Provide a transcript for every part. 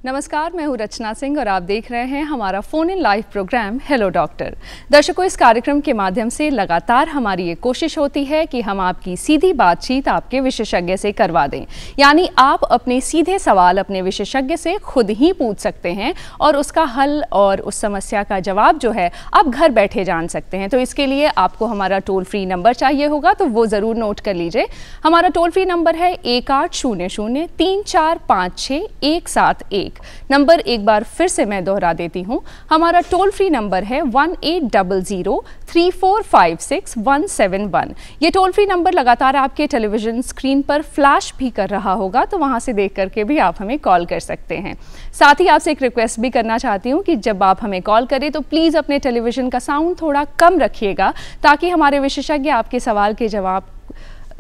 नमस्कार, मैं हूँ रचना सिंह और आप देख रहे हैं हमारा phone in live programme hello doctor. दर्शकों, इस कार्यक्रम के माध्यम से लगातार हमारी ये कोशिश होती है कि हम आपकी सीधी बातचीत आपके विशेषज्ञ से करवा दें, यानी आप अपने सीधे सवाल अपने विशेषज्ञ से खुद ही पूछ सकते हैं और उसका हल और उस समस्या का जवाब जो है आप घर बैठे जान सकते हैं। तो इसके लिए आपको हमारा टोल फ्री नंबर चाहिए होगा, तो वो ज़रूर नोट कर लीजिए। हमारा टोल फ्री नंबर है 1800-3456-171। नंबर एक बार फिर से मैं दोहरा देती हूँ, हमारा टोल फ्री नंबर है 1800-3456-171। ये टोल फ्री नंबर लगातार आपके टेलीविजन स्क्रीन पर फ्लैश भी कर रहा होगा, तो वहाँ से देख करके भी आप हमें कॉल कर सकते हैं। साथ ही आपसे एक रिक्वेस्ट भी करना चाहती हूँ कि जब आप हमें कॉल करें तो प्लीज़ अपने टेलीविज़न का साउंड थोड़ा कम रखिएगा, ताकि हमारे विशेषज्ञ आपके सवाल के जवाब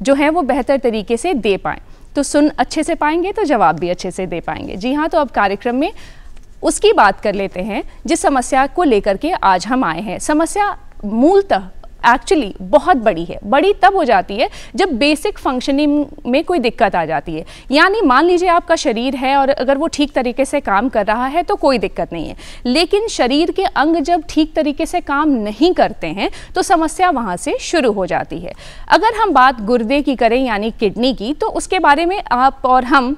जो हैं वो बेहतर तरीके से दे पाएँ। तो सुन अच्छे से पाएंगे तो जवाब भी अच्छे से दे पाएंगे। जी हाँ, तो अब कार्यक्रम में उसकी बात कर लेते हैं जिस समस्या को लेकर के आज हम आए हैं। समस्या मूलतः एक्चुअली बहुत बड़ी है। बड़ी तब हो जाती है जब बेसिक फंक्शनिंग में कोई दिक्कत आ जाती है। यानी मान लीजिए आपका शरीर है और अगर वो ठीक तरीके से काम कर रहा है तो कोई दिक्कत नहीं है, लेकिन शरीर के अंग जब ठीक तरीके से काम नहीं करते हैं तो समस्या वहाँ से शुरू हो जाती है। अगर हम बात गुर्दे की करें यानी किडनी की, तो उसके बारे में आप और हम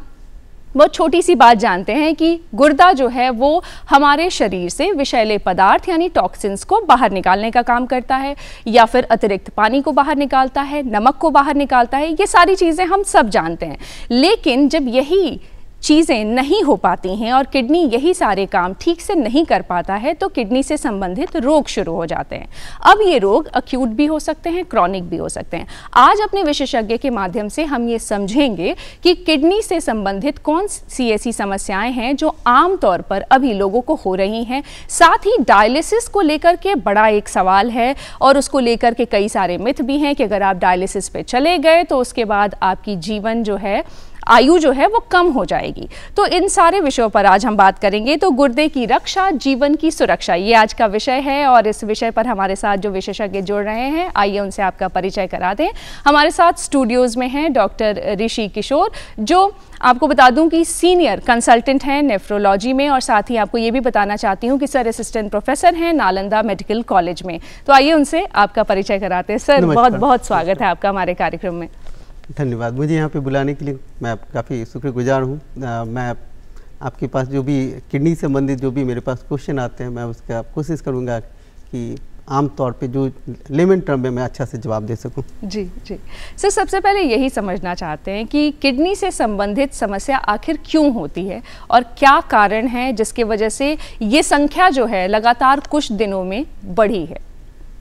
बहुत छोटी सी बात जानते हैं कि गुर्दा जो है वो हमारे शरीर से विषैले पदार्थ यानी टॉक्सिन्स को बाहर निकालने का काम करता है, या फिर अतिरिक्त पानी को बाहर निकालता है, नमक को बाहर निकालता है। ये सारी चीज़ें हम सब जानते हैं, लेकिन जब यही चीज़ें नहीं हो पाती हैं और किडनी यही सारे काम ठीक से नहीं कर पाता है तो किडनी से संबंधित रोग शुरू हो जाते हैं। अब ये रोग अक्यूट भी हो सकते हैं, क्रॉनिक भी हो सकते हैं। आज अपने विशेषज्ञ के माध्यम से हम ये समझेंगे कि किडनी से संबंधित कौन सी ऐसी समस्याएं हैं जो आम तौर पर अभी लोगों को हो रही हैं। साथ ही डायलिसिस को लेकर के बड़ा एक सवाल है और उसको लेकर के कई सारे मिथ भी हैं कि अगर आप डायलिसिस पे चले गए तो उसके बाद आपकी जीवन जो है आयु जो है वो कम हो जाएगी। तो इन सारे विषयों पर आज हम बात करेंगे। तो गुर्दे की रक्षा, जीवन की सुरक्षा, ये आज का विषय है और इस विषय पर हमारे साथ जो विशेषज्ञ जुड़ रहे हैं, आइए उनसे आपका परिचय करा दें। हमारे साथ स्टूडियोज़ में हैं डॉक्टर ऋषि किशोर, जो आपको बता दूं कि सीनियर कंसल्टेंट हैं नेफ्रोलॉजी में, और साथ ही आपको ये भी बताना चाहती हूँ कि सर असिस्टेंट प्रोफेसर हैं नालंदा मेडिकल कॉलेज में। तो आइए उनसे आपका परिचय कराते हैं। सर, बहुत बहुत स्वागत है आपका हमारे कार्यक्रम में। धन्यवाद, मुझे यहाँ पे बुलाने के लिए मैं काफ़ी शुक्रगुजार हूँ। मैं आपके पास जो भी किडनी संबंधित जो भी मेरे पास क्वेश्चन आते हैं, मैं उसका कोशिश करूँगा कि आम तौर पे जो लेमन टर्म में मैं अच्छा से जवाब दे सकूं। जी जी सर, सबसे पहले यही समझना चाहते हैं कि किडनी से संबंधित समस्या आखिर क्यों होती है और क्या कारण है जिसकी वजह से ये संख्या जो है लगातार कुछ दिनों में बढ़ी है।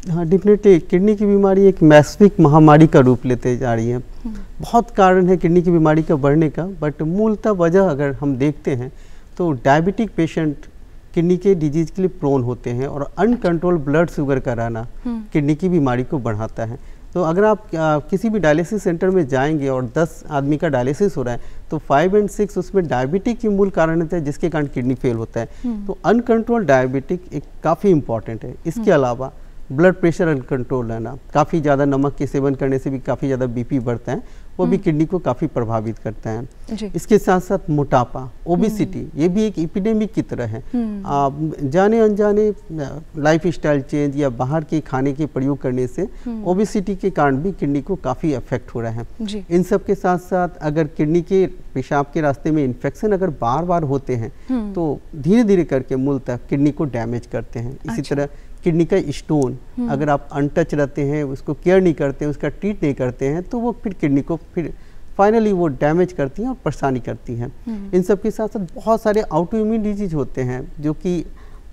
हाँ, डेफिनेटली किडनी की बीमारी एक वैश्विक महामारी का रूप लेते जा रही है। बहुत कारण है किडनी की बीमारी का बढ़ने का, बट मूलतः वजह अगर हम देखते हैं तो डायबिटिक पेशेंट किडनी के डिजीज के लिए प्रोन होते हैं और अनकंट्रोल ब्लड शुगर का रहना किडनी की बीमारी को बढ़ाता है। तो अगर आप किसी भी डायलिसिस सेंटर में जाएंगे और 10 आदमी का डायलिसिस हो रहा है तो 5 और 6 उसमें डायबिटिक की मूल कारण होता है जिसके कारण किडनी फेल होता है। तो अनकंट्रोल डायबिटिक एक काफ़ी इंपॉर्टेंट है। इसके अलावा ब्लड प्रेशर अनकंट्रोल रहना, काफ़ी ज़्यादा नमक के सेवन करने से भी काफ़ी ज़्यादा बीपी बढ़ता है, वो भी किडनी को काफ़ी प्रभावित करता है। इसके साथ साथ मोटापा, ओबेसिटी, ये भी एक एपिडेमिक की तरह है। जाने अनजाने लाइफ स्टाइल चेंज या बाहर के खाने के प्रयोग करने से ओबेसिटी के कारण भी किडनी को काफ़ी अफेक्ट हो रहा है। इन सब के साथ साथ अगर किडनी के पेशाब के रास्ते में इन्फेक्शन अगर बार बार होते हैं तो धीरे धीरे करके मूलतः किडनी को डैमेज करते हैं। इसी तरह किडनी का स्टोन अगर आप अनटच रहते हैं, उसको केयर नहीं करते हैं, उसका ट्रीट नहीं करते हैं, तो वो फिर किडनी को फिर फाइनली वो डैमेज करती हैं और परेशानी करती हैं। इन सब के साथ साथ बहुत सारे ऑटोइम्यून डिजीज होते हैं जो कि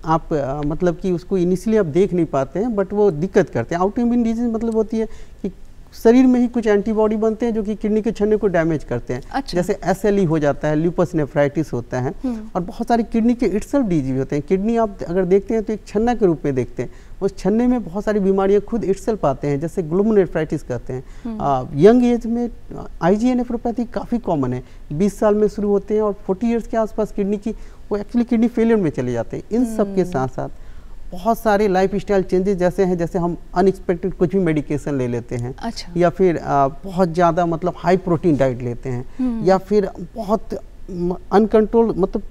आप मतलब कि उसको इनिशियली आप देख नहीं पाते हैं, बट वो दिक्कत करते हैं। ऑटोइम्यून डिजीज मतलब होती है कि शरीर में ही कुछ एंटीबॉडी बनते हैं जो कि किडनी के छन्ने को डैमेज करते हैं। जैसे SLE हो जाता है, ल्यूपस नेफ्राइटिस होता है, और बहुत सारे किडनी के इटसेल्फ डिजीज होते हैं। किडनी आप अगर देखते हैं तो एक छन्ना के रूप में देखते हैं, उस छन्ने में बहुत सारी बीमारियां खुद इटसेल्फ आते हैं, जैसे ग्लोमेरुलोनेफ्राइटिस कहते हैं। यंग एज में IgA नेफ्रोपैथी काफ़ी कॉमन है, 20 साल में शुरू होते हैं और 40 ईयर्स के आसपास किडनी की वो एक्चुअली किडनी फेलियर में चले जाते हैं। इन सब के साथ साथ बहुत सारे लाइफ स्टाइल चेंजेस जैसे हैं, जैसे हम अनएक्सपेक्टेड कुछ भी मेडिकेशन ले लेते हैं, या फिर बहुत ज़्यादा मतलब हाई प्रोटीन डाइट लेते हैं, या फिर बहुत अनकंट्रोल मतलब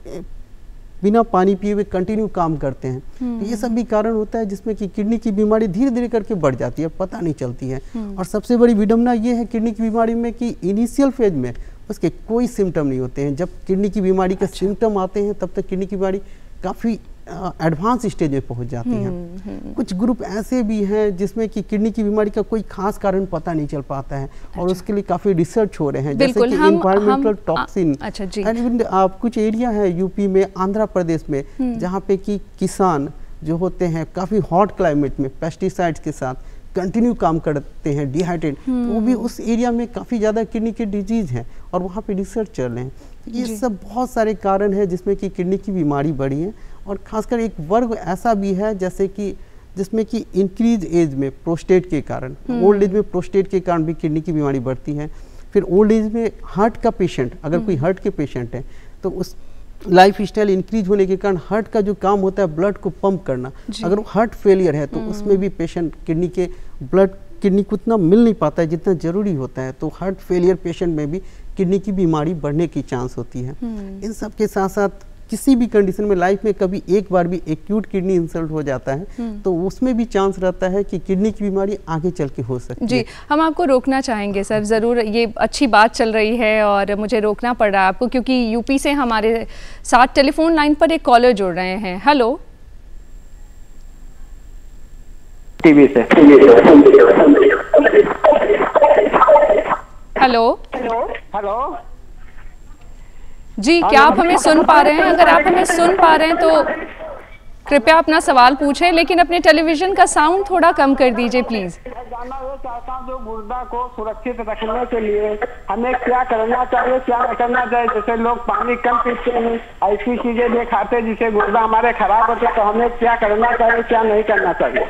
बिना पानी पिए हुए कंटिन्यू काम करते हैं। तो ये सब भी कारण होता है जिसमें कि किडनी की बीमारी धीरे धीरे करके बढ़ जाती है, पता नहीं चलती है। और सबसे बड़ी विडंबना ये है किडनी की बीमारी में कि इनिशियल फेज में उसके कोई सिम्टम नहीं होते हैं। जब किडनी की बीमारी के सिम्टम आते हैं तब तक किडनी की बीमारी काफ़ी एडवांस स्टेज में पहुंच जाती हैं। कुछ ग्रुप ऐसे भी हैं जिसमें कि किडनी की बीमारी का कोई खास कारण पता नहीं चल पाता है और उसके लिए काफ़ी रिसर्च हो रहे हैं, जैसे कि एनवायरमेंटल टॉक्सिन। एंड आप कुछ एरिया है यूपी में, आंध्र प्रदेश में, जहाँ पे कि किसान जो होते हैं काफ़ी हॉट क्लाइमेट में पेस्टिसाइड्स के साथ कंटिन्यू काम करते हैं, डिहाइड्रेट, तो वो भी उस एरिया में काफ़ी ज़्यादा किडनी के डिजीज़ हैं और वहाँ पे रिसर्च चल रहे हैं। ये सब बहुत सारे कारण हैं जिसमें कि किडनी की बीमारी बढ़ी है। और खासकर एक वर्ग ऐसा भी है जैसे कि जिसमें कि इंक्रीज एज में प्रोस्टेट के कारण, ओल्ड एज में प्रोस्टेट के कारण भी किडनी की बीमारी बढ़ती है। फिर ओल्ड एज में हार्ट का पेशेंट, अगर कोई हार्ट के पेशेंट है तो उस लाइफ स्टाइल इंक्रीज होने के कारण हार्ट का जो काम होता है ब्लड को पंप करना, अगर वो हार्ट फेलियर है तो उसमें भी पेशेंट किडनी के ब्लड किडनी को उतना मिल नहीं पाता है जितना जरूरी होता है, तो हार्ट फेलियर पेशेंट में भी किडनी की बीमारी बढ़ने की चांस होती है। इन सब के साथ साथ किसी भी कंडीशन में लाइफ में कभी एक बार भी एक्यूट किडनी इंसल्ट हो जाता है तो उसमें भी चांस रहता है कि किडनी की बीमारी आगे चल के हो सकती है। जी, हम आपको रोकना चाहेंगे सर, ज़रूर, ये अच्छी बात चल रही है और मुझे रोकना पड़ रहा है आपको क्योंकि यूपी से हमारे साथ टेलीफोन लाइन पर एक कॉलर जुड़ रहे हैं। हेलो, टीवी से। हेलो हेलो जी, क्या आप हमें सुन पा रहे हैं? अगर आप हमें सुन पा रहे हैं तो कृपया अपना सवाल पूछें, लेकिन अपने टेलीविजन का साउंड थोड़ा कम कर दीजिए प्लीज। मैं जानना ये चाहता हूँ जो गुर्दा को सुरक्षित रखने के लिए हमें क्या करना चाहिए, क्या नहीं करना चाहिए। जैसे लोग पानी कम पीते हैं, ऐसी चीजें नहीं खाते जिससे गुर्दा हमारे खराब होते, तो हमें क्या करना चाहिए, क्या नहीं करना चाहिए।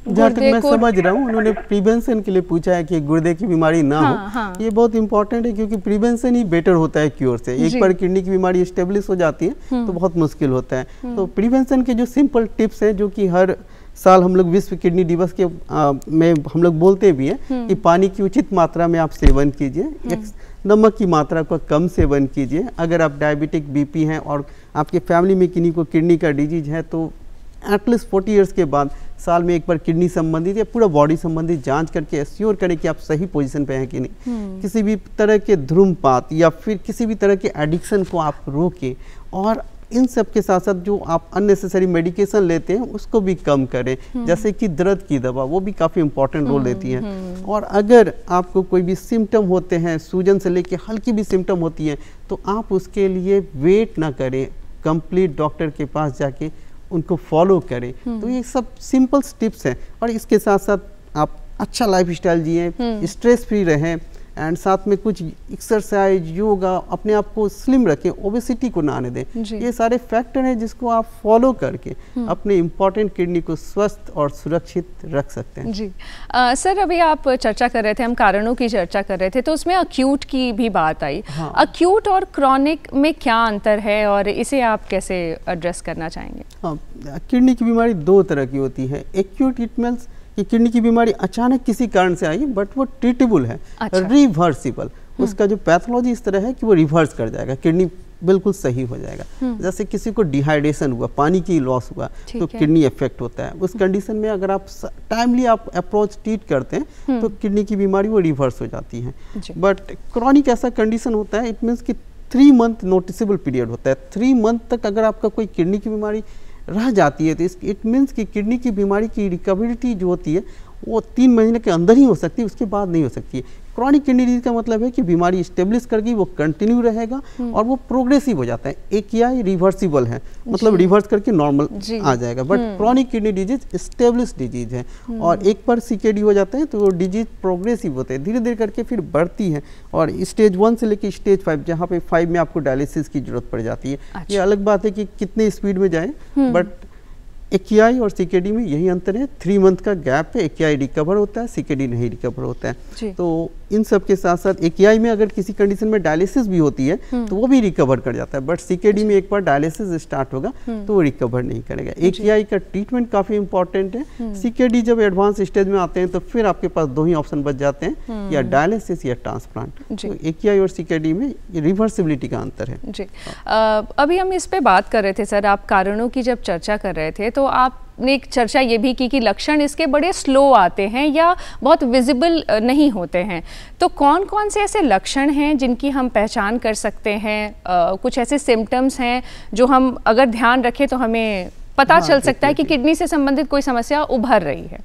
जहाँ तक मैं समझ रहा हूँ उन्होंने प्रिवेंशन के लिए पूछा है कि गुर्दे की बीमारी ना हो। ये बहुत इंपॉर्टेंट है क्योंकि प्रिवेंशन ही बेटर होता है क्योर से। एक बार किडनी की बीमारी स्टेब्लिश हो जाती है तो बहुत मुश्किल होता है। तो प्रिवेंशन के जो सिंपल टिप्स हैं जो कि हर साल हम लोग विश्व किडनी दिवस के में हम लोग बोलते भी हैं कि पानी की उचित मात्रा में आप सेवन कीजिए, नमक की मात्रा को कम सेवन कीजिए। अगर आप डायबिटिक, बीपी हैं और आपके फैमिली में किन्हीं को किडनी का डिजीज है तो एटलीस्ट 40 ईयर्स के बाद साल में एक बार किडनी संबंधित या पूरा बॉडी संबंधित जांच करके एश्योर करें कि आप सही पोजीशन पे हैं कि नहीं। किसी भी तरह के धूम्रपान या फिर किसी भी तरह के एडिक्शन को आप रोकें और इन सब के साथ साथ जो आप अननेसेसरी मेडिकेशन लेते हैं उसको भी कम करें, जैसे कि दर्द की दवा, वो भी काफ़ी इंपॉर्टेंट रोल देती है। और अगर आपको कोई भी सिम्टम होते हैं, सूजन से लेके हल्की भी सिम्टम होती है, तो आप उसके लिए वेट ना करें, कंप्लीट डॉक्टर के पास जाके उनको फॉलो करें। तो ये सब सिंपल टिप्स हैं और इसके साथ साथ आप अच्छा लाइफ स्टाइल जिए, स्ट्रेस फ्री रहें एंड साथ में कुछ एक्सरसाइज, योगा, अपने आप को स्लिम रखें, ओबेसिटी को ना आने दें। ये सारे फैक्टर हैं जिसको आप फॉलो करके अपने इम्पोर्टेंट किडनी को स्वस्थ और सुरक्षित रख सकते हैं। जी सर, अभी आप चर्चा कर रहे थे, हम कारणों की चर्चा कर रहे थे, तो उसमें अक्यूट की भी बात आई। अक्यूट और क्रॉनिक में क्या अंतर है और इसे आप कैसे एड्रेस करना चाहेंगे? हाँ, किडनी की बीमारी दो तरह की होती है। एक्यूट इट मींस कि किडनी की बीमारी अचानक किसी कारण से आई बट वो ट्रीटेबल है, रिवर्सिबल। उसका जो पैथोलॉजी इस तरह है कि वो रिवर्स कर जाएगा, किडनी बिल्कुल सही हो जाएगा। जैसे किसी को डिहाइड्रेशन हुआ, पानी की लॉस हुआ तो किडनी इफेक्ट होता है। उस कंडीशन में अगर आप टाइमली आप अप्रोच ट्रीट करते हैं तो किडनी की बीमारी वो रिवर्स हो जाती है। बट क्रॉनिक ऐसा कंडीशन होता है, इट मीन्स कि 3 मंथ नोटिसेबल पीरियड होता है। 3 मंथ तक अगर आपका कोई किडनी की बीमारी रह जाती है तो इट मीन्स कि किडनी की बीमारी की रिकवरिटी जो होती है वो 3 महीने के अंदर ही हो सकती है, उसके बाद नहीं हो सकती है। क्रॉनिक किडनी डिजीज का मतलब है कि बीमारी स्टेब्लिश कर गई, वो कंटिन्यू रहेगा और वो प्रोग्रेसिव हो जाता है। एक या रिवर्सिबल है, मतलब रिवर्स करके नॉर्मल आ जाएगा। But chronic kidney disease establish disease है और एक बार सीकेडी हो जाता है तो वो डिजीज प्रोग्रेसिव होते हैं, धीरे धीरे करके फिर बढ़ती है और स्टेज 1 से लेकर स्टेज 5, जहाँ पे 5 में आपको डायलिसिस की जरूरत पड़ जाती है। ये अलग बात है कि कितने स्पीड में जाए, बट एक्यूआई और सीकेडी में यही अंतर है। 3 मंथ का गैप है, एक्यूआई रिकवर होता है, सीकेडी नहीं रिकवर होता है। तो इन सब के साथ साथ AKI में अगर किसी कंडीशन में डायलिसिस भी होती है तो वो भी रिकवर कर जाता है, बट CKD में एक बार डायलिसिस स्टार्ट होगा तो वो रिकवर नहीं करेगा। AKI का ट्रीटमेंट काफ़ी इंपॉर्टेंट है। CKD जब एडवांस स्टेज में आते हैं तो फिर आपके पास 2 ही ऑप्शन बच जाते हैं, या डायलिसिस या ट्रांसप्लांट। तो AKI और CKD में रिवर्सिबिलिटी का अंतर है जी। अभी हम इस पे बात कर रहे थे सर, आप कारणों की जब चर्चा कर रहे थे तो आपने एक चर्चा ये भी की कि लक्षण इसके बड़े स्लो आते हैं या बहुत विजिबल नहीं होते हैं। तो कौन कौन से ऐसे लक्षण हैं जिनकी हम पहचान कर सकते हैं? कुछ ऐसे सिम्टम्स हैं जो हम अगर ध्यान रखें तो हमें पता चल सकता है कि किडनी से संबंधित कोई समस्या उभर रही है?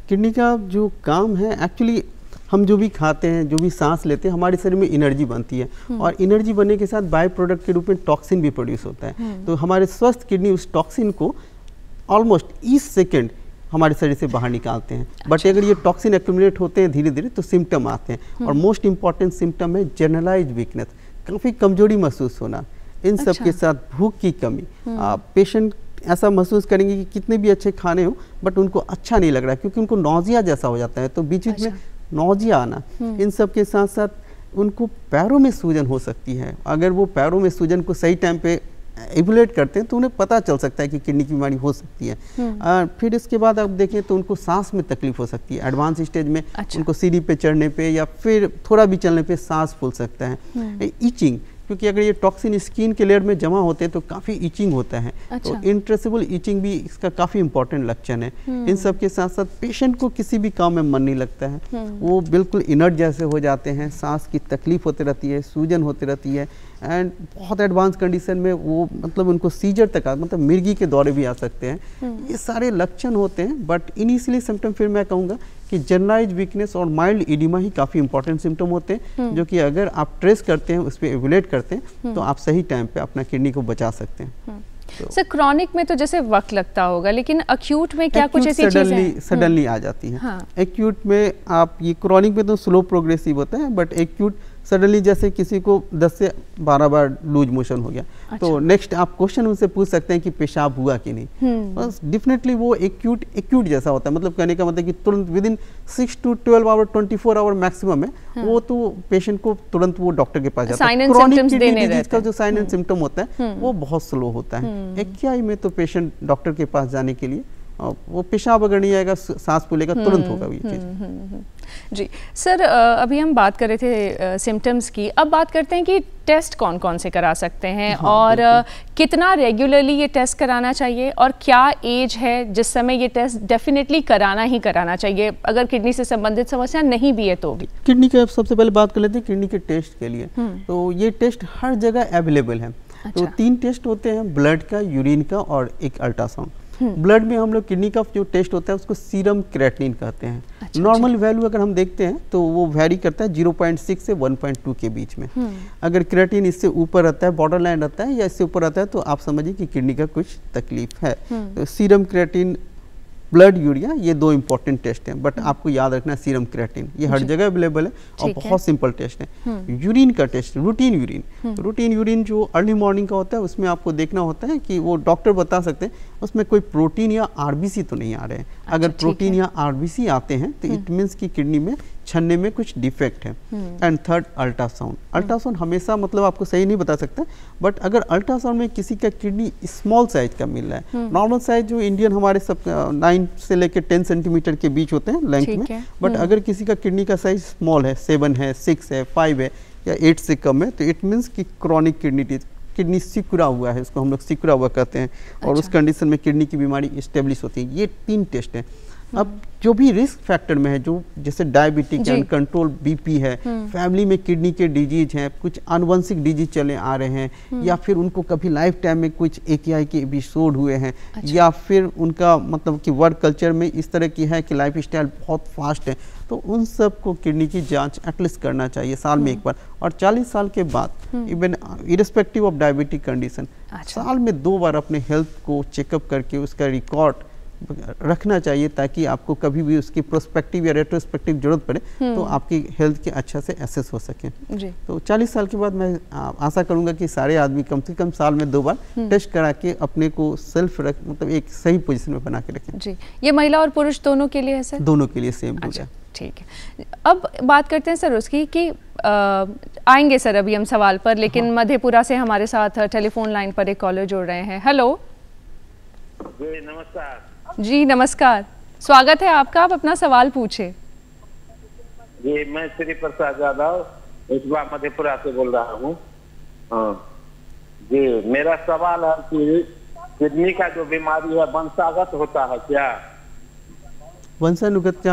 किडनी का जो काम है, एक्चुअली हम जो भी खाते हैं, जो भी सांस लेते हैं, हमारे शरीर में एनर्जी बनती है, और एनर्जी बनने के साथ बाय प्रोडक्ट के रूप में टॉक्सिन भी प्रोड्यूस होता है। तो हमारे स्वस्थ किडनी उस टॉक्सिन को ऑलमोस्ट ईच सेकेंड हमारे शरीर से बाहर निकालते हैं। बट अगर ये टॉक्सिन एक्यूमुलेट होते हैं धीरे धीरे तो सिम्टम आते हैं, और मोस्ट इंपॉर्टेंट सिम्टम है जनरलाइज वीकनेस, काफ़ी कमजोरी महसूस होना। इन सब के साथ भूख की कमी, पेशेंट ऐसा महसूस करेंगे कि कितने भी अच्छे खाने हो बट उनको अच्छा नहीं लग रहा है, क्योंकि उनको नौजिया जैसा हो जाता है, तो बीच बीच में नौजिया आना। इन सब के साथ साथ उनको पैरों में सूजन हो सकती है। अगर वो पैरों में सूजन को सही टाइम पे एवुलेट करते हैं तो उन्हें पता चल सकता है कि किडनी की बीमारी हो सकती है। फिर इसके बाद आप देखें तो उनको सांस में तकलीफ हो सकती है। एडवांस स्टेज में उनको सीढ़ी पे चढ़ने पे या फिर थोड़ा भी चलने पे सांस फूल सकता है। ईचिंग, क्योंकि अगर ये टॉक्सिन स्किन के लेयर में जमा होते हैं तो काफ़ी ईचिंग होता है। तो इंट्रेसिबल ईचिंग भी इसका काफ़ी इंपॉर्टेंट लक्षण है। इन सब के साथ साथ पेशेंट को किसी भी काम में मन नहीं लगता है, वो बिल्कुल इनर्ट जैसे हो जाते हैं, सांस की तकलीफ होती रहती है, सूजन होती रहती है, एंड बहुत एडवांस कंडीशन में वो मतलब उनको सीजर तक मतलब मिर्गी के दौरे भी आ सकते हैं। ये सारे लक्षण होते हैं। बट इनिशियली सिम्टम फिर मैं कहूँगा कि जनरलाइज वीकनेस और माइल्ड इडिमा ही काफ़ी इंपॉर्टेंट सिम्टम होते हैं, जो कि अगर आप ट्रेस करते हैं, उस पर एवुलेट करते हैं तो आप सही टाइम पे अपना किडनी को बचा सकते हैं। सर क्रॉनिक में तो जैसे वक्त लगता होगा, लेकिन अक्यूट में क्या कुछ ऐसी चीजें सडनली आ जाती हैं? एक्यूट में आप ये क्रॉनिक में तो स्लो प्रोग्रेसिव होता है, बट एक्यूट सडनली जैसे किसी को 10 से 12 बार लूज मोशन हो गया, तो नेक्स्ट आप क्वेश्चन उनसे पूछ सकते हैं कि पेशाब हुआ कि नहीं। बस डेफिनेटली वो एक्यूट जैसा होता है, मतलब कहने का मतलब कि तुरंत within 6 to 12 hour 24 hour maximum है, वो तो पेशेंट को तुरंत वो डॉक्टर के पास जाता है। क्रॉनिक किडनी डिजीज का जो साइन एंड सिम्टम होता है वो बहुत स्लो होता है। AKI में तो पेशेंट डॉक्टर के पास जाने के लिए वो पेशाब अगर नहीं आएगा, सांस फूलेगा, तुरंत होगा ये चीज़। जी सर, अभी हम बात कर रहे थे सिम्टम्स की, अब बात करते हैं कि टेस्ट कौन कौन से करा सकते हैं, और कितना रेगुलरली ये टेस्ट कराना चाहिए, और क्या एज है जिस समय ये टेस्ट डेफिनेटली कराना ही कराना चाहिए अगर किडनी से संबंधित समस्या नहीं भी है तो भी? किडनी के सबसे पहले बात कर लेते हैं किडनी के टेस्ट के लिए। तो ये टेस्ट हर जगह अवेलेबल है। तो 3 टेस्ट होते हैं, ब्लड का, यूरिन का और एक अल्ट्रासाउंड। ब्लड में हम लोग किडनी का जो टेस्ट होता है उसको सीरम क्रेटिनिन कहते हैं। नॉर्मल वैल्यू अगर हम देखते हैं तो वो वैरी करता है 0.6 से 1.2 के बीच में। अगर क्रेटिन इससे ऊपर रहता है, बॉर्डर लाइन रहता है या इससे ऊपर रहता है, तो आप समझिए कि किडनी का कुछ तकलीफ है। तो सीरम क्रेटिन, ब्लड यूरिया, ये 2 इंपॉर्टेंट टेस्ट हैं, बट आपको याद रखना है सीरम क्रेटिन ये हर जगह अवेलेबल है और बहुत सिंपल टेस्ट है। यूरिन का टेस्ट, रूटीन यूरिन जो अर्ली मॉर्निंग का होता है, उसमें आपको देखना होता है कि वो डॉक्टर बता सकते हैं उसमें कोई प्रोटीन या आरबीसी तो नहीं आ रहे हैं। अगर प्रोटीन या आरबीसी आते हैं तो इट मीन्स कि किडनी में छन्ने में कुछ डिफेक्ट है। एंड थर्ड, अल्ट्रासाउंड हमेशा मतलब आपको सही नहीं बता सकता, बट अगर अल्ट्रासाउंड में किसी का किडनी स्मॉल साइज का मिल रहा है, नॉर्मल साइज जो इंडियन हमारे सब 9 से लेकर 10 सेंटीमीटर के बीच होते हैं लेंथ में, बट अगर किसी का किडनी का साइज स्मॉल है, 7 है, 6 है, 5 है या 8 से कम है, तो इट मीन्स कि क्रॉनिक किडनी सिकुड़ा हुआ है, उसको हम लोग सिकुड़ा हुआ कहते हैं, और उस कंडीशन में किडनी की बीमारी एस्टेब्लिश होती है। ये 3 टेस्ट हैं। अब जो भी रिस्क फैक्टर में है, जो जैसे डायबिटिक है, कंट्रोल बीपी है, फैमिली में किडनी के डिजीज हैं, कुछ आनुवंशिक डिजीज चले आ रहे हैं, या फिर उनको कभी लाइफ टाइम में कुछ AKI के एपिसोड हुए हैं, या फिर उनका मतलब कि वर्क कल्चर में इस तरह की है कि लाइफ स्टाइल बहुत फास्ट है, तो उन सब को किडनी की जांच एटलीस्ट करना चाहिए साल में एक बार। और 40 साल के बाद even irrespective of diabetic condition साल में 2 बार अपने हेल्थ को चेकअप करके उसका रिकॉर्ड रखना चाहिए, ताकि आपको कभी भी उसकी प्रोस्पेक्टिव या रेट्रोस्पेक्टिव जरूरत पड़े तो आपकी हेल्थ के अच्छा से एसेस हो सके। जी। तो 40 साल के बाद मैं आशा करूंगा कि सारे आदमी कम से कम साल में 2 बार टेस्ट करा के अपने को सेल्फ मतलब एक सही पोजीशन में बना के रखें। जी, ये महिला और पुरुष दोनों के लिए है सर? दोनों के लिए सेम अच्छा, ठीक है। अब बात करते हैं सर उसकी कि आएंगे सर अभी हम सवाल पर, लेकिन मधेपुरा से हमारे साथ टेलीफोन लाइन पर एक कॉलर जुड़ रहे हैं। हेलो जी नमस्कार। जी नमस्कार, स्वागत है आपका, आप अपना सवाल पूछे। जी मैं श्री प्रसाद यादव इस बार मधेपुरा से बोल रहा हूँ। जी मेरा सवाल है कि किडनी का जो बीमारी है वंशागत होता है क्या? वंशानुगत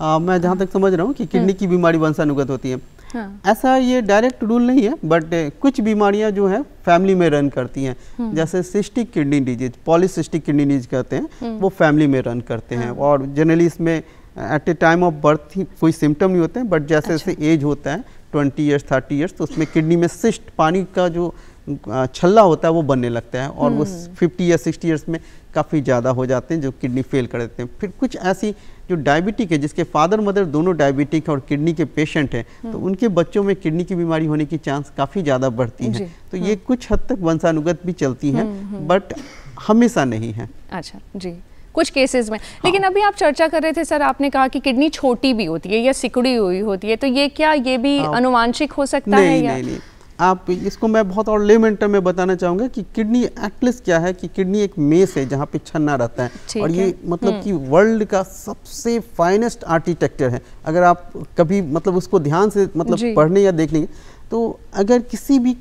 मैं जहाँ तक समझ रहा हूँ कि किडनी की बीमारी वंशानुगत होती है। हाँ। ऐसा ये डायरेक्ट रूल नहीं है, बट कुछ बीमारियां जो हैं फैमिली में रन करती हैं, जैसे cystic kidney disease, polycystic kidney disease कहते हैं, वो फैमिली में रन करते हैं। और जनरली इसमें at a time of birth ही कोई सिम्टम नहीं होते हैं, बट जैसे जैसे एज होता है 20 ईयर्स 30 ईयर्स, तो उसमें किडनी में सिस्ट, पानी का जो छल्ला होता है वो बनने लगता है, और वो 50 या 60 ईयर्स में काफ़ी ज़्यादा हो जाते हैं, जो किडनी फेल कर देते हैं। फिर कुछ ऐसी जो डायबिटिक है, जिसके फादर मदर दोनों डायबिटिक और किडनी के पेशेंट हैं, तो उनके बच्चों में किडनी की बीमारी होने की चांस काफ़ी ज़्यादा बढ़ती है। तो ये कुछ हद तक वंशानुगत भी चलती हैं, बट हमेशा नहीं है। अच्छा जी, कुछ केसेस में। लेकिन अभी आप चर्चा कर रहे थे सर, आपने कहा कि किडनी छोटी भी होती है या सिकुड़ी हुई होती है, तो ये क्या ये भी अनुवांशिक हो सकता है या? नहीं, आप इसको मैं बहुत और लेमन टर्म में बताना चाहूँगा कि किडनी एटलस क्या है, कि किडनी एक मेस है जहाँ पे छन्ना रहता है, और ये मतलब कि वर्ल्ड का सबसे फाइनेस्ट आर्किटेक्चर है। अगर आप कभी मतलब उसको ध्यान से मतलब पढ़ने या देखने, तो अगर किसी भी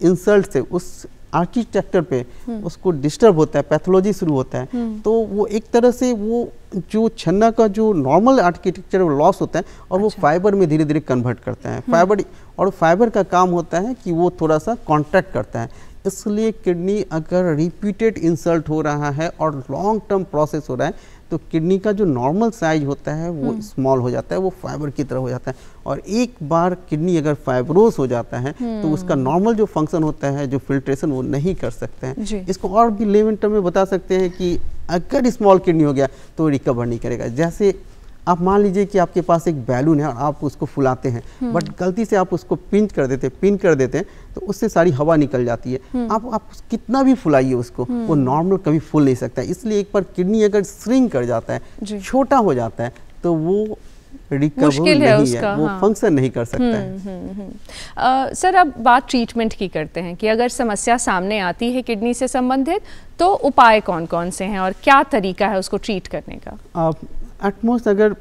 इंसल्ट से उस आर्किटेक्चर पे उसको डिस्टर्ब होता है, पैथोलॉजी शुरू होता है, तो वो एक तरह से वो जो छन्ना का जो नॉर्मल आर्किटेक्चर वो लॉस होता है, और वो फाइबर में धीरे धीरे कन्वर्ट करता है। फाइबर, और फाइबर का काम होता है कि वो थोड़ा सा कॉन्ट्रैक्ट करता है। इसलिए किडनी अगर रिपीटेड इंसल्ट हो रहा है और लॉन्ग टर्म प्रोसेस हो रहा है, तो किडनी का जो नॉर्मल साइज होता है वो स्मॉल हो जाता है, वो फाइबर की तरह हो जाता है। और एक बार किडनी अगर फाइब्रोस हो जाता है, तो उसका नॉर्मल जो फंक्शन होता है, जो फिल्ट्रेशन, वो नहीं कर सकते हैं। इसको और भी लेमन टर्म में बता सकते हैं कि अगर स्मॉल किडनी हो गया तो रिकवर नहीं करेगा। जैसे आप मान लीजिए कि आपके पास एक बैलून है और आप उसको फुलाते हैं, बट गलती से आप उसको पिन कर देते हैं, तो उससे सारी हवा निकल जाती है। आप कितना भी फुलाइए उसको, वो नॉर्मल कभी फूल नहीं सकता है। इसलिए एक बार किडनी अगर श्रिंक कर जाता है, छोटा हो जाता है, तो वो रिकवर नहीं है, वो फंक्शन नहीं कर सकता है। सर अब बात ट्रीटमेंट की करते हैं कि अगर समस्या सामने आती है किडनी से संबंधित, तो उपाय कौन कौन से हैं और क्या तरीका है उसको ट्रीट करने का? एटमोस्ट अगर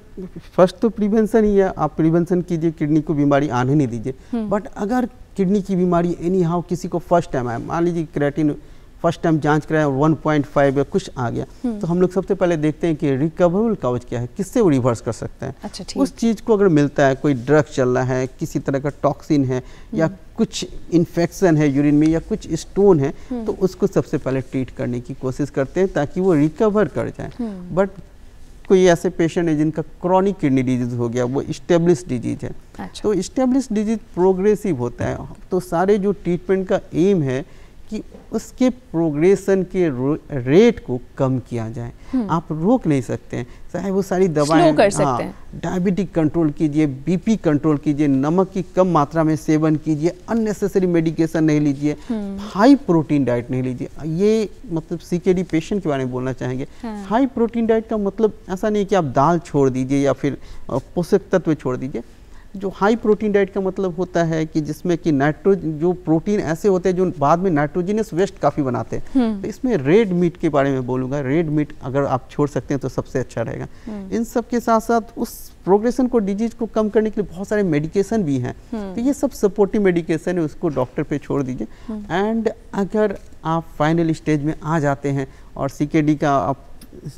फर्स्ट तो प्रिवेंशन ही है, आप प्रिवेंशन कीजिए, किडनी को बीमारी आने नहीं दीजिए। बट अगर किडनी की बीमारी एनी हाउ किसी को फर्स्ट टाइम आया, मान लीजिए क्रेटिन फर्स्ट टाइम जांच कराया 1.5 या कुछ आ गया, तो हम लोग सबसे पहले देखते हैं कि रिकवरेबल काउज क्या है, किससे वो रिवर्स कर सकते हैं। अच्छा, उस चीज़ को अगर मिलता है, कोई ड्रग चल रहा है, किसी तरह का टॉक्सिन है, या कुछ इन्फेक्शन है यूरिन में, या कुछ स्टोन है, तो उसको सबसे पहले ट्रीट करने की कोशिश करते हैं ताकि वो रिकवर कर जाए। बट कोई ऐसे पेशेंट है जिनका क्रॉनिक किडनी डिजीज हो गया, वो स्टेब्लिश डिजीज है। अच्छा। तो स्टेब्लिश डिजीज प्रोग्रेसिव होता है, तो सारे जो ट्रीटमेंट का एम है कि उसके प्रोग्रेशन के रेट को कम किया जाए। आप रोक नहीं सकते हैं, चाहे वो सारी दवाएं कर सकते हैं। डायबिटिक कंट्रोल कीजिए, बीपी कंट्रोल कीजिए, नमक की कम मात्रा में सेवन कीजिए, अननेसेसरी मेडिकेशन नहीं लीजिए, हाई प्रोटीन डाइट नहीं लीजिए। ये मतलब सीकेडी पेशेंट के बारे में बोलना चाहेंगे। हाई प्रोटीन डाइट का मतलब ऐसा नहीं कि आप दाल छोड़ दीजिए या फिर पोषक तत्व छोड़ दीजिए। जो हाई प्रोटीन डाइट का मतलब होता है कि जिसमें कि जो प्रोटीन ऐसे होते हैं जो बाद में नाइट्रोजनस वेस्ट काफ़ी बनाते हैं। तो इसमें रेड मीट के बारे में बोलूँगा। रेड मीट अगर आप छोड़ सकते हैं तो सबसे अच्छा रहेगा। इन सब के साथ साथ उस प्रोग्रेशन को, डिजीज को कम करने के लिए बहुत सारे मेडिकेशन भी हैं। तो ये सब सपोर्टिव मेडिकेशन है, उसको डॉक्टर पे छोड़ दीजिए। एंड अगर आप फाइनल स्टेज में आ जाते हैं और सीकेडी का आप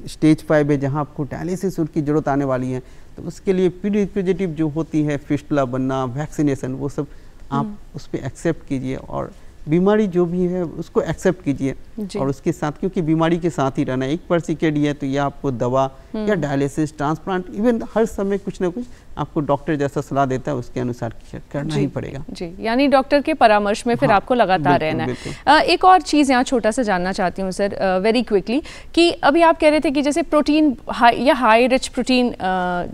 स्टेज 5 है जहाँ आपको डायलिसिस की जरूरत आने वाली है, तो उसके लिए प्रीरिक्विजिटिव जो होती है, फिस्टुला बनना, वैक्सीनेशन, वो सब आप उस पर एक्सेप्ट कीजिए, और बीमारी जो भी है उसको एक्सेप्ट कीजिए, और उसके साथ, क्योंकि बीमारी के साथ ही रहना। एक बार सीकेडी है तो यह आपको दवा या डायलिसिस, ट्रांसप्लांट, इवन हर समय कुछ ना कुछ आपको डॉक्टर जैसा सलाह देता है उसके अनुसार करना ही पड़ेगा। जी, यानी डॉक्टर के परामर्श में फिर आपको लगातार रहना है। एक और चीज़ यहाँ छोटा सा जानना चाहती हूँ सर, वेरी क्विकली, कि अभी आप कह रहे थे कि जैसे प्रोटीन हाई रिच प्रोटीन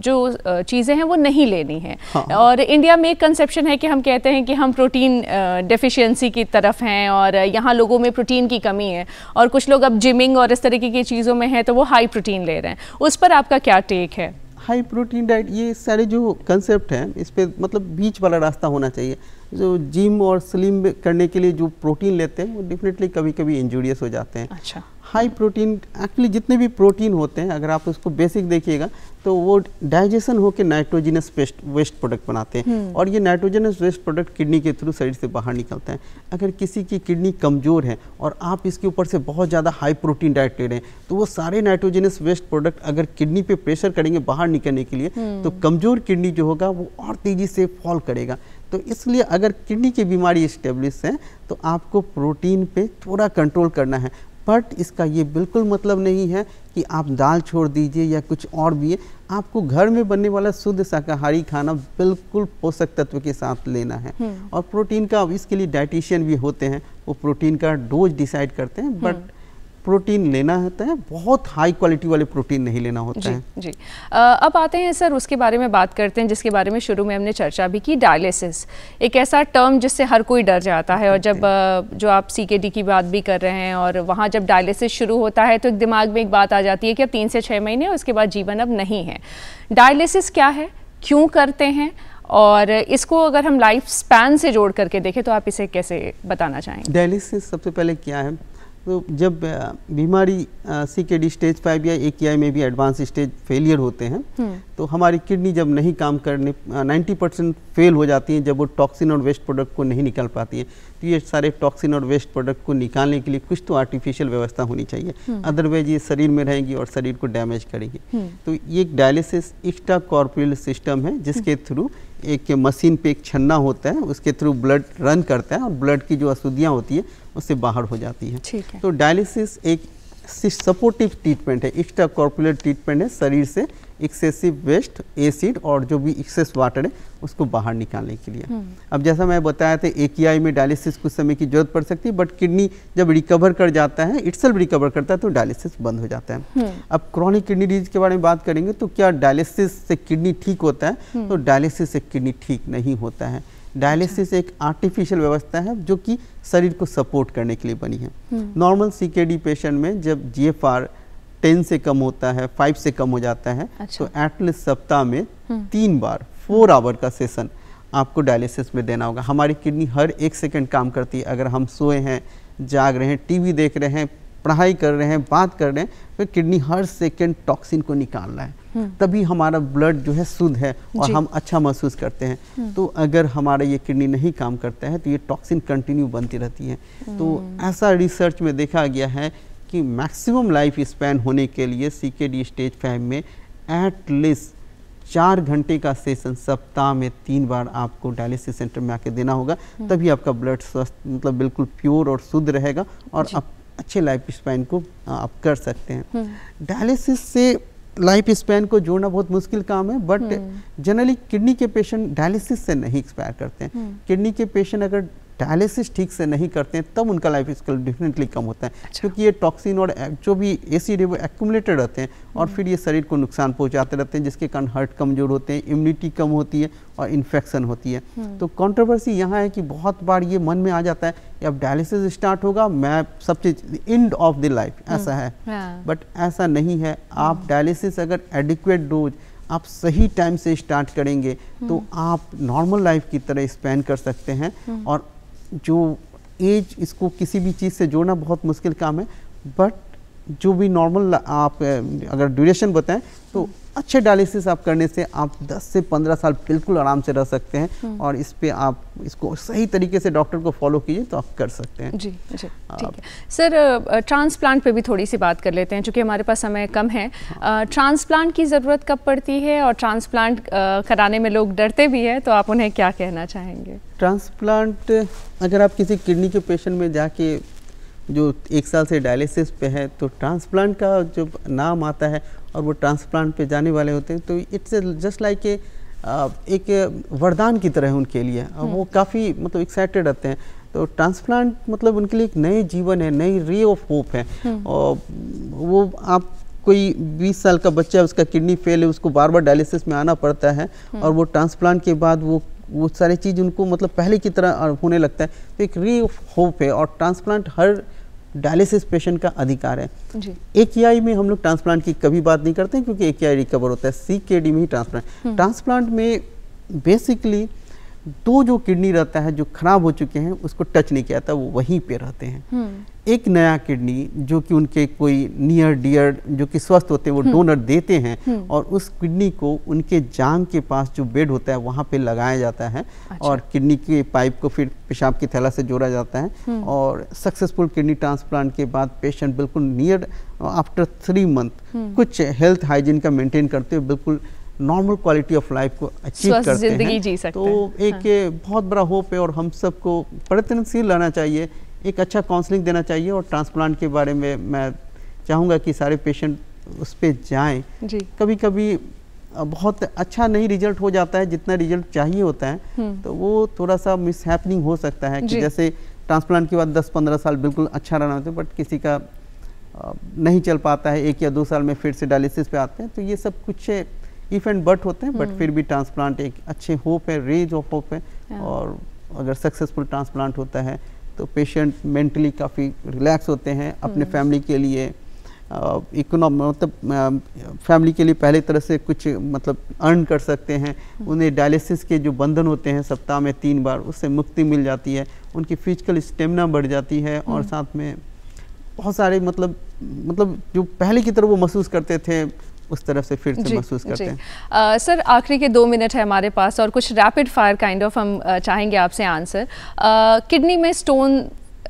जो चीज़ें हैं वो नहीं लेनी है। और इंडिया में एक कंसेप्शन है कि हम कहते हैं कि हम प्रोटीन डेफिशिएंसी की तरफ हैं और यहाँ लोगों में प्रोटीन की कमी है, और कुछ लोग अब जिमिंग और इस तरीके की चीज़ों में हैं तो वो हाई प्रोटीन ले रहे हैं। उस पर आपका क्या टेक है? हाई प्रोटीन डाइट, ये सारे जो कंसेप्ट हैं इस पे मतलब बीच वाला रास्ता होना चाहिए। जो जिम और स्लिम करने के लिए जो प्रोटीन लेते हैं वो डेफिनेटली कभी कभी इंजूरियस हो जाते हैं। अच्छा। हाई प्रोटीन, एक्चुअली जितने भी प्रोटीन होते हैं अगर आप उसको बेसिक देखिएगा तो वो डाइजेशन होकर नाइट्रोजनस वेस्ट प्रोडक्ट बनाते हैं, और ये नाइट्रोजनस वेस्ट प्रोडक्ट किडनी के थ्रू शरीर से बाहर निकलते हैं। अगर किसी की किडनी कमज़ोर है और आप इसके ऊपर से बहुत ज़्यादा हाई प्रोटीन डाइट ले रहे हैं तो वो सारे नाइट्रोजनस वेस्ट प्रोडक्ट अगर किडनी पे प्रेशर करेंगे बाहर निकलने के लिए तो कमज़ोर किडनी जो होगा वो और तेज़ी से फॉल करेगा। तो इसलिए अगर किडनी की बीमारी स्टेब्लिश है तो आपको प्रोटीन पे थोड़ा कंट्रोल करना है, बट इसका ये बिल्कुल मतलब नहीं है कि आप दाल छोड़ दीजिए या कुछ और भी है। आपको घर में बनने वाला शुद्ध शाकाहारी खाना बिल्कुल पोषक तत्व के साथ लेना है। और प्रोटीन का, इसके लिए डाइटिशियन भी होते हैं, वो प्रोटीन का डोज डिसाइड करते हैं, बट प्रोटीन लेना होता है, बहुत हाई क्वालिटी वाले प्रोटीन नहीं लेना होता है। जी। अब आते हैं सर, उसके बारे में बात करते हैं जिसके बारे में शुरू में हमने चर्चा भी की, डायलिसिस। एक ऐसा टर्म जिससे हर कोई डर जाता है, और जब जो आप CKD की बात भी कर रहे हैं और वहाँ जब डायलिसिस शुरू होता है तो एक दिमाग में एक बात आ जाती है कि अब 3 से 6 महीने उसके बाद जीवन अब नहीं है। डायलिसिस क्या है, क्यों करते हैं, और इसको अगर हम लाइफ स्पैन से जोड़ करके देखें तो आप इसे कैसे बताना चाहेंगे? डायलिसिस सबसे पहले क्या है, तो जब बीमारी CKD स्टेज 5 या AKI में भी एडवांस स्टेज फेलियर होते हैं तो हमारी किडनी जब नहीं काम करने 90% फेल हो जाती है, जब वो टॉक्सिन और वेस्ट प्रोडक्ट को नहीं निकाल पाती है। तो ये सारे टॉक्सिन और वेस्ट प्रोडक्ट को निकालने के लिए कुछ तो आर्टिफिशियल व्यवस्था होनी चाहिए, अदरवाइज ये शरीर में रहेंगी और शरीर को डैमेज करेगी। तो ये एक डायलिसिस एक्स्ट्रा कॉर्पोरियल सिस्टम है जिसके थ्रू एक मशीन पे एक छन्ना होता है, उसके थ्रू ब्लड रन करता है और ब्लड की जो अशुद्धियाँ होती है उससे बाहर हो जाती है। ठीक है। तो डायलिसिस एक सपोर्टिव ट्रीटमेंट है, एक्स्ट्रा कॉर्पोरियल ट्रीटमेंट है, शरीर से एक्सेसिव वेस्ट, एसिड और जो भी एक्सेस वाटर है उसको बाहर निकालने के लिए। अब जैसा मैं बताया था AKI में डायलिसिस कुछ समय की जरूरत पड़ सकती है, बट किडनी जब रिकवर कर जाता है, इटसेल्फ रिकवर करता है, तो डायलिसिस बंद हो जाता है। अब क्रॉनिक किडनी डिजीज के बारे में बात करेंगे तो क्या डायलिसिस से किडनी ठीक होता है? तो डायलिसिस से किडनी ठीक नहीं होता है। डायलिसिस एक आर्टिफिशियल व्यवस्था है जो कि शरीर को सपोर्ट करने के लिए बनी है। नॉर्मल CKD पेशेंट में जब GFR 10 से कम होता है, 5 से कम हो जाता है, तो एटलीस्ट सप्ताह में 3 बार 4 आवर का सेशन आपको डायलिसिस में देना होगा। हमारी किडनी हर 1 सेकंड काम करती है। अगर हम सोए हैं, जाग रहे हैं, TV देख रहे हैं, पढ़ाई कर रहे हैं, बात कर रहे हैं, तो किडनी हर सेकंड टॉक्सिन को निकाल रहा है, तभी हमारा ब्लड जो है शुद्ध है और हम अच्छा महसूस करते हैं। तो अगर हमारा ये किडनी नहीं काम करता है तो ये टॉक्सिन कंटिन्यू बनती रहती है। तो ऐसा रिसर्च में देखा गया है कि मैक्सिमम लाइफ स्पैन होने के लिए CKD स्टेज 5 में एटलीस्ट 4 घंटे का सेशन सप्ताह में 3 बार आपको डायलिसिस सेंटर में आके देना होगा, तभी आपका ब्लड स्वस्थ, मतलब बिल्कुल प्योर और शुद्ध रहेगा और आप अच्छे लाइफ स्पैन को आप कर सकते हैं। डायलिसिस से लाइफ स्पैन को जोड़ना बहुत मुश्किल काम है, बट जनरली किडनी के पेशेंट डायलिसिस से नहीं एक्सपायर करते हैं। किडनी के पेशेंट अगर डायलिसिस ठीक से नहीं करते हैं तब उनका लाइफ स्केल डेफिनेटली कम होता है। अच्छा। क्योंकि ये टॉक्सिन और जो भी एसिड है वो एक्यूमुलेटेड रहते हैं और फिर ये शरीर को नुकसान पहुंचाते रहते हैं, जिसके कारण हार्ट कमजोर होते हैं, इम्यूनिटी कम होती है और इन्फेक्शन होती है। तो कंट्रोवर्सी यहाँ है कि बहुत बार ये मन में आ जाता है कि अब डायलिसिस स्टार्ट होगा, मैं सब चीज एंड ऑफ द लाइफ, ऐसा है, बट ऐसा नहीं है। आप डायलिसिस अगर एडिक्वेट डोज आप सही टाइम से स्टार्ट करेंगे तो आप नॉर्मल लाइफ की तरह स्पेंड कर सकते हैं। और जो एज, इसको किसी भी चीज़ से जोड़ना बहुत मुश्किल काम है, बट जो भी नॉर्मल आप अगर ड्यूरेशन बताएं तो अच्छे डायलिसिस आप करने से आप 10 से 15 साल बिल्कुल आराम से रह सकते हैं। और इस पे आप इसको सही तरीके से डॉक्टर को फॉलो कीजिए तो आप कर सकते हैं। जी जी, ठीक है सर। ट्रांसप्लांट पे भी थोड़ी सी बात कर लेते हैं, क्योंकि हमारे पास समय कम है। ट्रांसप्लांट की ज़रूरत कब पड़ती है और ट्रांसप्लांट कराने में लोग डरते भी हैं, तो आप उन्हें क्या कहना चाहेंगे? ट्रांसप्लांट, अगर आप किसी किडनी के पेशेंट में जाके जो 1 साल से डायलिसिस पे है तो ट्रांसप्लांट का जब नाम आता है और वो ट्रांसप्लांट पे जाने वाले होते हैं तो इट्स जस्ट लाइक ए एक वरदान की तरह है उनके लिए। वो काफ़ी मतलब एक्साइटेड रहते हैं। तो ट्रांसप्लांट मतलब उनके लिए एक नए जीवन है, नई रे ऑफ होप है। और वो आप कोई 20 साल का बच्चा है, उसका किडनी फेल है, उसको बार बार डायलिसिस में आना पड़ता है, और वो ट्रांसप्लांट के बाद वो सारी चीज़ उनको मतलब पहले की तरह होने लगता है। तो एक रे ऑफ होप है, और ट्रांसप्लांट हर डायलिसिस पेशेंट का अधिकार है। AKI में हम लोग ट्रांसप्लांट की कभी बात नहीं करते हैं, क्योंकि AKI रिकवर होता है। CKD में ही ट्रांसप्लांट में बेसिकली 2 जो किडनी रहता है जो खराब हो चुके हैं उसको टच नहीं किया था, वो वहीं पे रहते हैं। एक नया किडनी जो कि उनके कोई नियर डियर जो कि स्वस्थ होते हैं वो डोनर देते हैं, और उस किडनी को उनके जांघ के पास जो बेड होता है वहाँ पे लगाया जाता है। अच्छा। और किडनी के पाइप को फिर पेशाब की थैला से जोड़ा जाता है, और सक्सेसफुल किडनी ट्रांसप्लांट के बाद पेशेंट बिल्कुल नियर आफ्टर 3 मंथ कुछ हेल्थ हाइजीन का मेंटेन करते हुए बिल्कुल नॉर्मल क्वालिटी ऑफ लाइफ को अचीव करते हैं। जी सकते तो हैं। एक बहुत बड़ा होप है, और हम सबको प्रयत्नशील रहना चाहिए, एक अच्छा काउंसलिंग देना चाहिए। और ट्रांसप्लांट के बारे में मैं चाहूँगा कि सारे पेशेंट उस पर जाएँ। कभी कभी बहुत अच्छा नहीं रिजल्ट हो जाता है जितना रिजल्ट चाहिए होता है, तो वो थोड़ा सा मिसहैपनिंग हो सकता है कि जैसे ट्रांसप्लांट के बाद 10-15 साल बिल्कुल अच्छा रहना होता है, बट किसी का नहीं चल पाता है, 1 या 2 साल में फिर से डायलिसिस पे आते हैं। तो ये सब कुछ इफ एंड बट होते हैं, बट फिर भी ट्रांसप्लांट एक अच्छे होप है, रेज ऑफ होप है। और अगर सक्सेसफुल ट्रांसप्लांट होता है तो पेशेंट मेंटली काफ़ी रिलैक्स होते हैं, अपने फैमिली के लिए मतलब फैमिली के लिए पहले तरह से कुछ मतलब अर्न कर सकते हैं। उन्हें डायलिसिस के जो बंधन होते हैं सप्ताह में 3 बार, उससे मुक्ति मिल जाती है, उनकी फिजिकल स्टेमिना बढ़ जाती है, और साथ में बहुत सारे मतलब जो पहले की तरह वो महसूस करते थे उस तरफ से फिर से महसूस करते हैं। सर आखिरी के 2 मिनट है हमारे पास, और कुछ रैपिड फायर काइंड ऑफ हम चाहेंगे आपसे आंसर। किडनी में स्टोन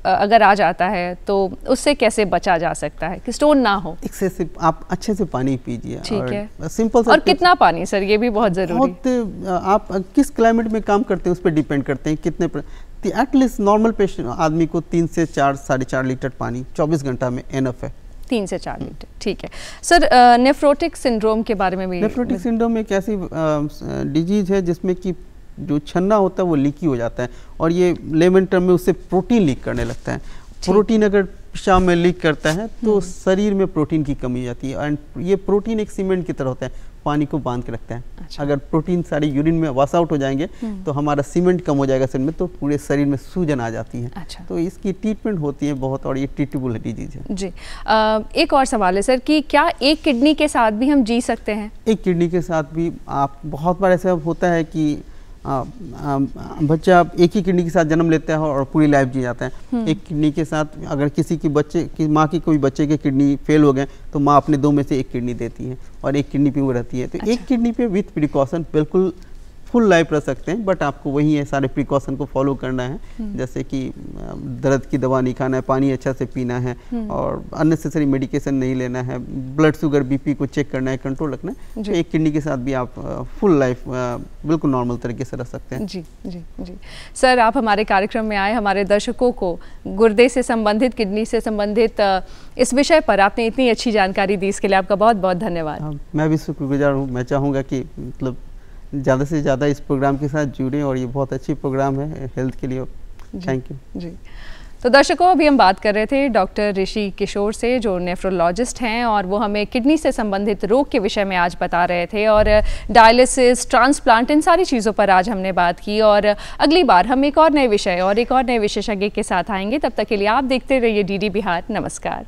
अगर आ जाता है तो उससे कैसे बचा जा सकता है कि स्टोन ना हो? एक्सेसिव आप अच्छे से पानी पीजिए। ठीक है, सिंपल। और कितना पानी सर, ये भी बहुत जरूरी। आप किस क्लाइमेट में काम करते हैं उस पर डिपेंड करते हैं कितने एटलीस्ट नॉर्मल पेशेंट आदमी को 3 से 4 साढ़े 4 लीटर पानी 24 घंटा में एनफ है। 3 से 4 लीटर, ठीक है। सर नेफ्रोटिक सिंड्रोम के बारे में भी। नेफ्रोटिक सिंड्रोम एक ऐसी डिजीज है जिसमें कि जो छन्ना होता है वो लीकी हो जाता है, और ये लेमन टर्म में उससे प्रोटीन लीक करने लगता है। प्रोटीन अगर पेशाब में लीक करता है तो शरीर में प्रोटीन की कमी जाती है, एंड ये प्रोटीन एक सीमेंट की तरह होता है, पानी को बांध के रखता है। अच्छा। अगर प्रोटीन सारी यूरिन में वॉश आउट हो जाएंगे तो हमारा सीमेंट कम हो जाएगा शरीर में, तो पूरे शरीर में सूजन आ जाती है। अच्छा। तो इसकी ट्रीटमेंट होती है बहुत, और ये ट्रीटेबल डिजीज है। जी एक और सवाल है सर कि क्या एक किडनी के साथ भी हम जी सकते हैं? एक किडनी के साथ भी आप, बहुत बार ऐसा होता है कि बच्चा एक ही किडनी के साथ जन्म लेता है और पूरी लाइफ जी जाता है। एक किडनी के साथ अगर किसी की बच्चे की माँ की कोई बच्चे के किडनी फेल हो गए तो माँ अपने 2 में से 1 किडनी देती है, और 1 किडनी पे वो रहती है। तो अच्छा। एक किडनी पे विथ प्रिकॉशन बिल्कुल फुल लाइफ रह सकते हैं, बट आपको वही है सारे प्रिकॉशन को फॉलो करना है, जैसे कि दर्द की दवा नहीं खाना है, पानी अच्छा से पीना है, और अननेसेसरी मेडिकेशन नहीं लेना है, ब्लड शुगर BP को चेक करना है, कंट्रोल रखना है। तो एक किडनी के साथ भी आप फुल लाइफ बिल्कुल नॉर्मल तरीके से रह सकते हैं। जी जी जी सर, आप हमारे कार्यक्रम में आए, हमारे दर्शकों को गुर्दे से संबंधित, किडनी से संबंधित इस विषय पर आपने इतनी अच्छी जानकारी दी, इसके लिए आपका बहुत बहुत धन्यवाद। मैं भी शुक्रगुजार हूँ। मैं चाहूँगा कि मतलब ज़्यादा से ज़्यादा इस प्रोग्राम के साथ जुड़ें, और ये बहुत अच्छी प्रोग्राम है हेल्थ के लिए। थैंक यू जी। तो दर्शकों, अभी हम बात कर रहे थे डॉक्टर ऋषि किशोर से, जो नेफ्रोलॉजिस्ट हैं, और वो हमें किडनी से संबंधित रोग के विषय में आज बता रहे थे, और डायलिसिस, ट्रांसप्लांट, इन सारी चीज़ों पर आज हमने बात की। और अगली बार हम एक और नए विषय और एक और नए विशेषज्ञ के साथ आएंगे। तब तक के लिए आप देखते रहिए DD बिहार। नमस्कार।